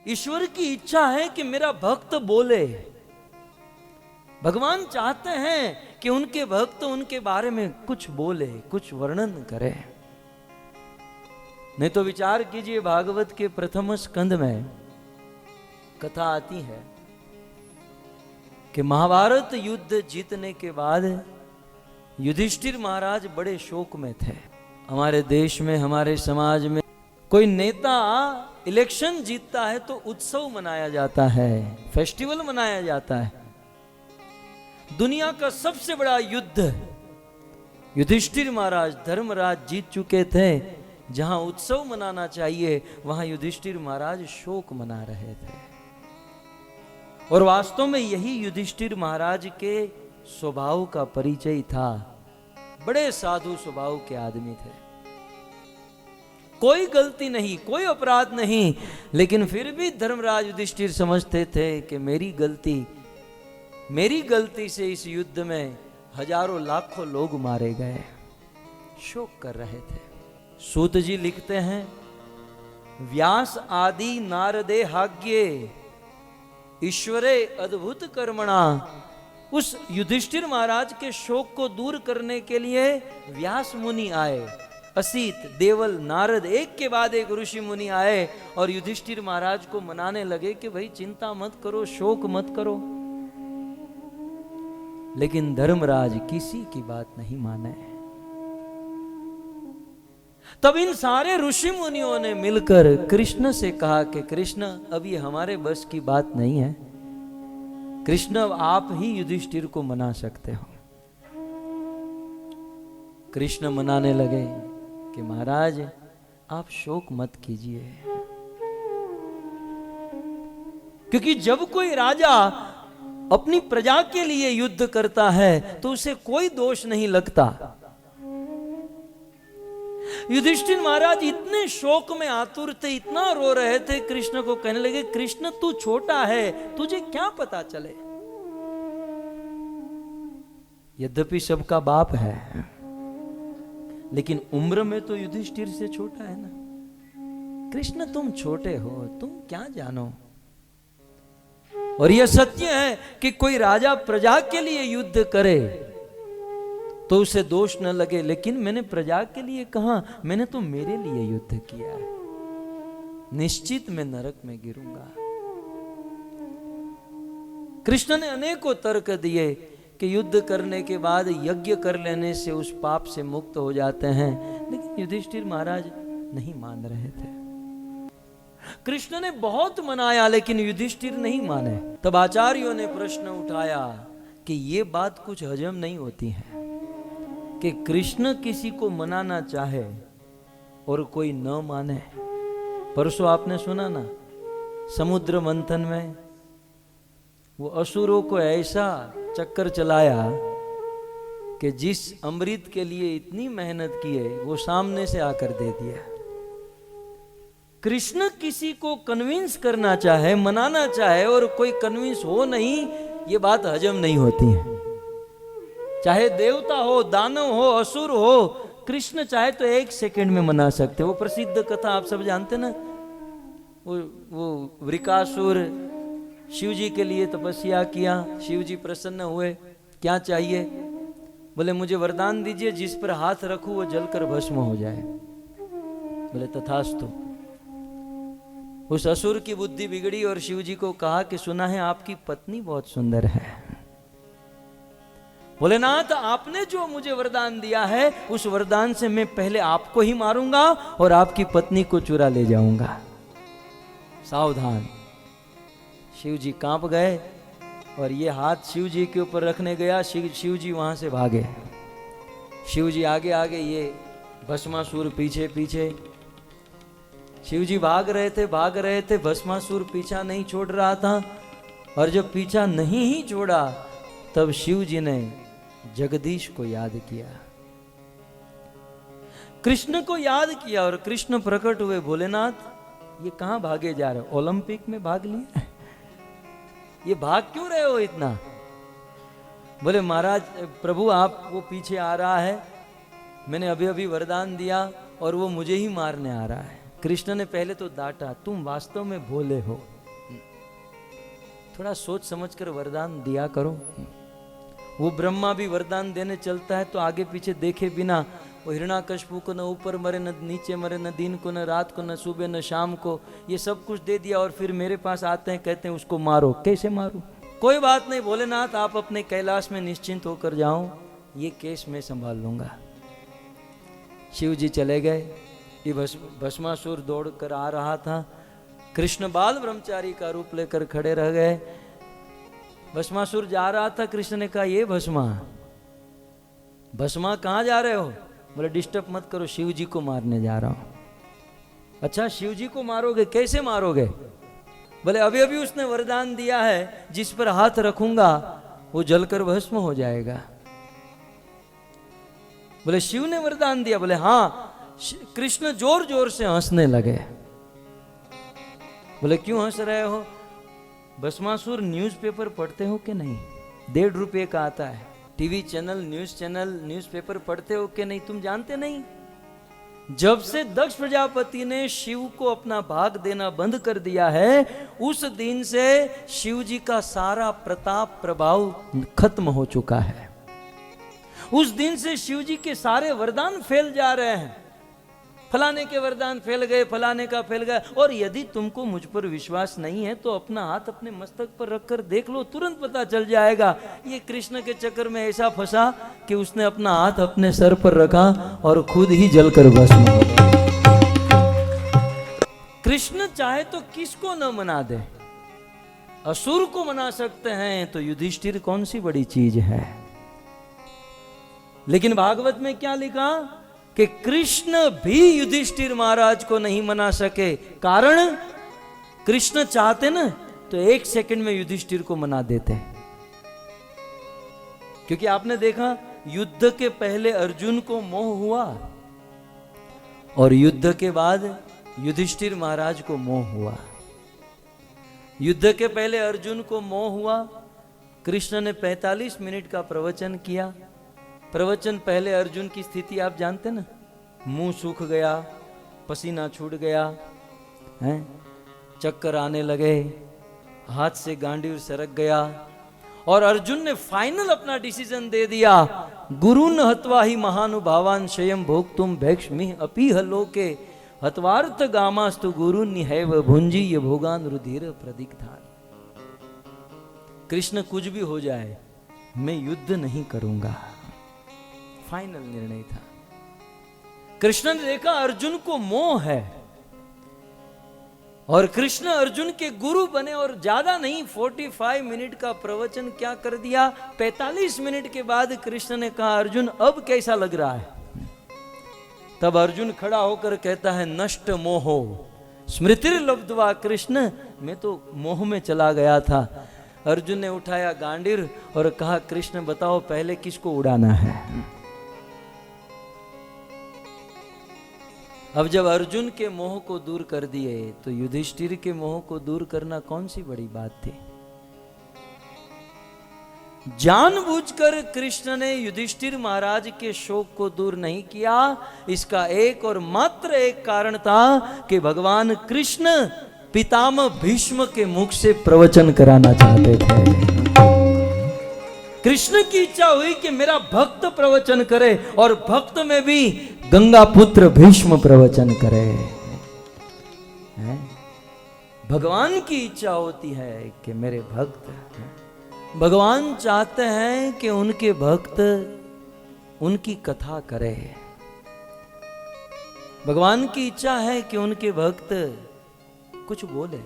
ईश्वर की इच्छा है कि मेरा भक्त बोले। भगवान चाहते हैं कि उनके भक्त उनके बारे में कुछ बोले, कुछ वर्णन करे। नहीं तो विचार कीजिए, भागवत के प्रथम स्कंद में कथा आती है कि महाभारत युद्ध जीतने के बाद युधिष्ठिर महाराज बड़े शोक में थे। हमारे देश में, हमारे समाज में कोई नेता इलेक्शन जीतता है तो उत्सव मनाया जाता है, फेस्टिवल मनाया जाता है। दुनिया का सबसे बड़ा युद्ध युधिष्ठिर महाराज धर्मराज जीत चुके थे। जहां उत्सव मनाना चाहिए वहां युधिष्ठिर महाराज शोक मना रहे थे। और वास्तव में यही युधिष्ठिर महाराज के स्वभाव का परिचय था। बड़े साधु स्वभाव के आदमी थे, कोई गलती नहीं, कोई अपराध नहीं, लेकिन फिर भी धर्मराज युधिष्ठिर समझते थे कि मेरी गलती से इस युद्ध में हजारों लाखों लोग मारे गए। शोक कर रहे थे। सूत जी लिखते हैं, व्यास आदि नारदे हाग्ये ईश्वरे अद्भुत कर्मणा। उस युधिष्ठिर महाराज के शोक को दूर करने के लिए व्यास मुनि आए। असीत, देवल, नारद, एक के बाद एक ऋषि मुनि आए और युधिष्ठिर महाराज को मनाने लगे कि भाई चिंता मत करो, शोक मत करो। लेकिन धर्मराज किसी की बात नहीं माने। तब इन सारे ऋषि मुनियों ने मिलकर कृष्ण से कहा कि कृष्ण, अब ये हमारे बस की बात नहीं है। कृष्ण, अब आप ही युधिष्ठिर को मना सकते हो। कृष्ण मनाने लगे कि महाराज आप शोक मत कीजिए, क्योंकि जब कोई राजा अपनी प्रजा के लिए युद्ध करता है तो उसे कोई दोष नहीं लगता। युधिष्ठिर महाराज इतने शोक में आतुर थे, इतना रो रहे थे, कृष्ण को कहने लगे, कृष्ण तू छोटा है, तुझे क्या पता चले। यद्यपि सबका बाप है, लेकिन उम्र में तो युधिष्ठिर से छोटा है ना। कृष्ण तुम छोटे हो, तुम क्या जानो। और यह सत्य है कि कोई राजा प्रजा के लिए युद्ध करे तो उसे दोष न लगे, लेकिन मैंने प्रजा के लिए कहा, मैंने तो मेरे लिए युद्ध किया है। निश्चित मैं नरक में गिरूंगा। कृष्ण ने अनेकों तर्क दिए कि युद्ध करने के बाद यज्ञ कर लेने से उस पाप से मुक्त हो जाते हैं, लेकिन युधिष्ठिर महाराज नहीं मान रहे थे। कृष्ण ने बहुत मनाया लेकिन युधिष्ठिर नहीं माने। तब आचार्यों ने प्रश्न उठाया कि ये बात कुछ हजम नहीं होती है कि कृष्ण किसी को मनाना चाहे और कोई न माने। परसों आपने सुना ना, समुद्र मंथन में वो असुरों को ऐसा चक्कर चलाया कि जिस अमृत के लिए इतनी मेहनत की है वो सामने से आकर दे दिया। कृष्ण किसी को कन्विंस करना चाहे, मनाना चाहे और कोई कन्विंस हो नहीं, ये बात हजम नहीं होती है। चाहे देवता हो, दानव हो, असुर हो, कृष्ण चाहे तो एक सेकंड में मना सकते। वो प्रसिद्ध कथा आप सब जानते ना, वो वृकासुर शिव जी के लिए तपस्या किया, शिव जी प्रसन्न हुए। क्या चाहिए? बोले मुझे वरदान दीजिए जिस पर हाथ रखूं वो जलकर भस्म हो जाए। बोले तथास्तु। उस असुर की बुद्धि बिगड़ी और शिव जी को कहा कि सुना है आपकी पत्नी बहुत सुंदर है। भोलेनाथ, आपने जो मुझे वरदान दिया है उस वरदान से मैं पहले आपको ही मारूंगा और आपकी पत्नी को चुरा ले जाऊंगा। सावधान। शिव जी कांप गए और ये हाथ शिव जी के ऊपर रखने गया। शिव जी वहां से भागे। शिव जी आगे आगे, ये भस्मासुर पीछे पीछे। शिव जी भाग रहे थे, भस्मासुर पीछा नहीं छोड़ रहा था। और जब पीछा नहीं ही छोड़ा तब शिव जी ने जगदीश को याद किया, कृष्ण को याद किया और कृष्ण प्रकट हुए। भोलेनाथ, ये कहां भागे जा रहे हो? ओलंपिक में भाग लिया, ये भाग क्यों रहे हो इतना? बोले महाराज, प्रभु आप वो पीछे आ रहा है, मैंने अभी अभी वरदान दिया और वो मुझे ही मारने आ रहा है। कृष्ण ने पहले तो डांटा, तुम वास्तव में भोले हो, थोड़ा सोच समझकर वरदान दिया करो। वो ब्रह्मा भी वरदान देने चलता है तो आगे पीछे देखे बिना वो हिरण्याकश्यप को न ऊपर मरे न नीचे मरे, न दिन को न रात को, न सुबह न शाम को, ये सब कुछ दे दिया और फिर मेरे पास आते हैं, कहते हैं उसको मारो। कैसे मारो? कोई बात नहीं भोलेनाथ, आप अपने कैलाश में निश्चिंत होकर जाओ, ये केस मैं संभाल लूंगा। शिव जी चले गए। ये भस्मासुर दौड़ कर आ रहा था, कृष्ण बाल ब्रह्मचारी का रूप लेकर खड़े रह गए। भस्मासुर जा रहा था, कृष्ण ने कहा ये भस्मा कहाँ जा रहे हो? बोले डिस्टर्ब मत करो, शिव जी को मारने जा रहा हूं। अच्छा शिव जी को मारोगे? कैसे मारोगे? बोले अभी अभी उसने वरदान दिया है, जिस पर हाथ रखूंगा वो जलकर भस्म हो जाएगा। बोले शिव ने वरदान दिया? बोले हाँ। कृष्ण जोर जोर से हंसने लगे। बोले क्यों हंस रहे हो? भस्मासुर न्यूज़पेपर पढ़ते हो कि नहीं? 1.5 रुपये का आता है, टीवी चैनल, न्यूज़पेपर पढ़ते हो कि नहीं? तुम जानते नहीं? जब से दक्ष प्रजापति ने शिव को अपना भाग देना बंद कर दिया है, उस दिन से शिव जी का सारा प्रताप प्रभाव खत्म हो चुका है। उस दिन से शिव जी के सारे वरदान फेल जा रहे हैं। फलाने के वरदान फेल गए, फलाने का फेल गया। और यदि तुमको मुझ पर विश्वास नहीं है तो अपना हाथ अपने मस्तक पर रखकर देख लो, तुरंत पता चल जाएगा। ये कृष्ण के चक्कर में ऐसा फंसा कि उसने अपना हाथ अपने सर पर रखा और खुद ही जलकर भस्म हो गया। कृष्ण चाहे तो किसको न मना दे, असुर को मना सकते हैं तो युधिष्ठिर कौन सी बड़ी चीज है। लेकिन भागवत में क्या लिखा कि कृष्ण भी युधिष्ठिर महाराज को नहीं मना सके। कारण कृष्ण चाहते ना तो 1 सेकंड में युधिष्ठिर को मना देते। क्योंकि आपने देखा युद्ध के पहले अर्जुन को मोह हुआ और युद्ध के बाद युधिष्ठिर महाराज को मोह हुआ। युद्ध के पहले अर्जुन को मोह हुआ। कृष्ण ने 45 मिनट का प्रवचन किया। प्रवचन पहले अर्जुन की स्थिति आप जानते ना, मुंह सूख गया, पसीना छूट गया है, चक्कर आने लगे, हाथ से गांडीव सरक गया और अर्जुन ने फाइनल अपना डिसीजन दे दिया, गुरुन हत्वा ही महानुभावान स्वयं भोक्तुम भैक्ष्मि अपि लोके हत्वार्थ गामास्तु गुरु निहैव भुंजी ये भोगान रुधिर प्रदिग्धान। कृष्ण कुछ भी हो जाए मैं युद्ध नहीं करूंगा, फाइनल निर्णय था। कृष्ण ने देखा अर्जुन को मोह है और कृष्ण अर्जुन के गुरु बने और ज्यादा नहीं 45 मिनट का प्रवचन क्या कर दिया। 45 मिनट के बाद कृष्ण ने कहा अर्जुन अब कैसा लग रहा है? तब अर्जुन खड़ा होकर कहता है नष्ट मोहो स्मृतिर लब्ध्वा कृष्ण, मैं तो मोह में चला गया था। अर्जुन ने उठाया गांडीर और कहा कृष्ण बताओ पहले किसको उड़ाना है? अब जब अर्जुन के मोह को दूर कर दिए तो युधिष्ठिर के मोह को दूर करना कौन सी बड़ी बात थी। जानबूझकर कृष्ण ने युधिष्ठिर महाराज के शोक को दूर नहीं किया। इसका एक और मात्र एक कारण था कि भगवान कृष्ण पितामह भीष्म के मुख से प्रवचन कराना चाहते थे। कृष्ण की इच्छा हुई कि मेरा भक्त प्रवचन करे और भक्त में भी गंगा पुत्र भीष्म प्रवचन करे। भगवान की इच्छा होती है कि मेरे भक्त, भगवान चाहते हैं कि उनके भक्त उनकी कथा करे। भगवान की इच्छा है कि उनके भक्त कुछ बोले।